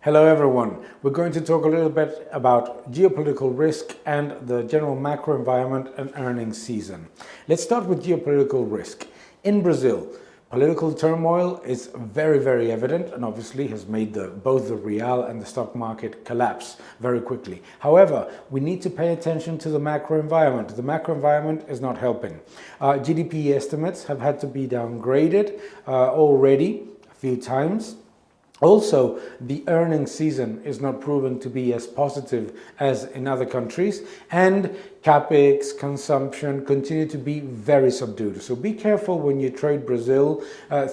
Hello everyone. We're going to talk a little bit about geopolitical risk and the general macro environment and earnings season. Let's start with geopolitical risk. In Brazil, political turmoil is very evident and obviously has made both the real and the stock market collapse very quickly. However, we need to pay attention to the macro environment. The macro environment is not helping. GDP estimates have had to be downgraded already a few times. Also, the earnings season is not proven to be as positive as in other countries, and capex, consumption continue to be very subdued. So be careful when you trade Brazil,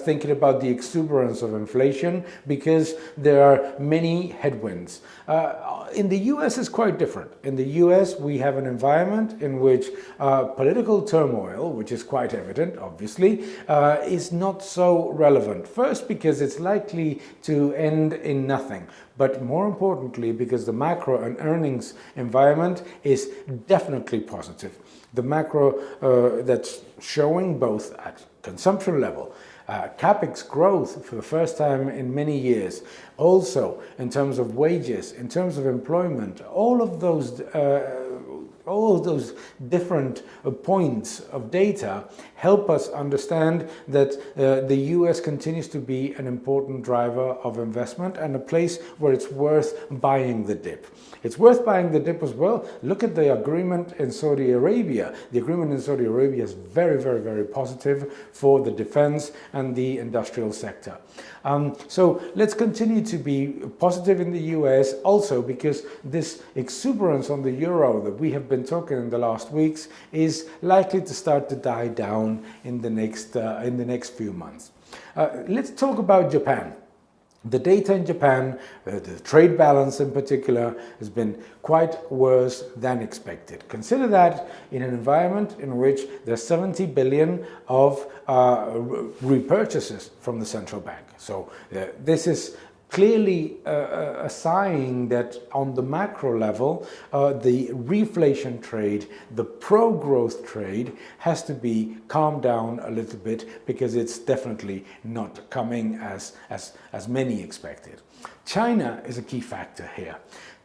thinking about the exuberance of inflation, because there are many headwinds. In the US it's quite different. In the US we have an environment in which political turmoil, which is quite evident obviously, is not so relevant. First, because it's likely to end in nothing, but more importantly because the macro and earnings environment is definitely positive. The macro that's showing both at consumption level, capex growth for the first time in many years, also in terms of wages, in terms of employment, all of those different points of data help us understand that the US continues to be an important driver of investment and a place where it's worth buying the dip. It's worth buying the dip as well. Look at the agreement in Saudi Arabia. The agreement in Saudi Arabia is very positive for the defense and the industrial sector. So let's continue to be positive in the US also because this exuberance on the euro that we have been talking in the last weeks is likely to start to die down in the next few months. Let's talk about Japan. The data in Japan, the trade balance in particular, has been quite worse than expected. Consider that in an environment in which there's 70 billion of repurchases from the central bank. So this is clearly a sign that on the macro level, the reflation trade, the pro-growth trade has to be calmed down a little bit because it's definitely not coming as many expected. China is a key factor here.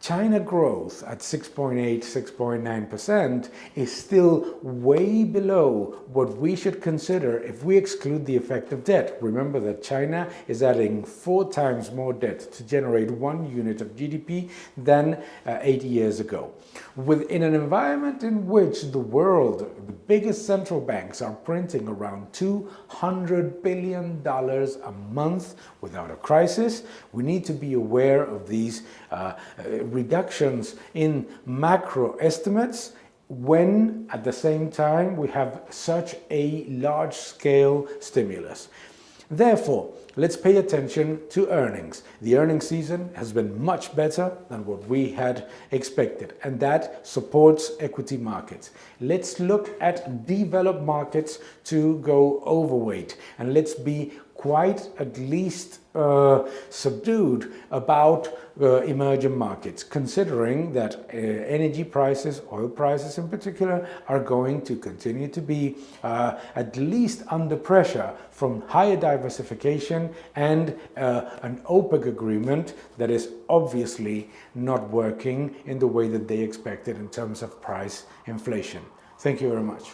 China growth at 6.8, 6.9% is still way below what we should consider if we exclude the effect of debt. Remember that China is adding 4 times more debt to generate 1 unit of GDP than 8 years ago. Within an environment in which the world, the biggest central banks are printing around $200 billion a month without a crisis, we need to be aware of these reductions in macro estimates when at the same time we have such a large-scale stimulus. Therefore, let's pay attention to earnings. The earnings season has been much better than what we had expected, and that supports equity markets. Let's look at developed markets to go overweight, and let's be quite at least subdued about emerging markets, considering that energy prices, oil prices in particular, are going to continue to be at least under pressure from higher diversification and an OPEC agreement that is obviously not working in the way that they expected in terms of price inflation. Thank you very much.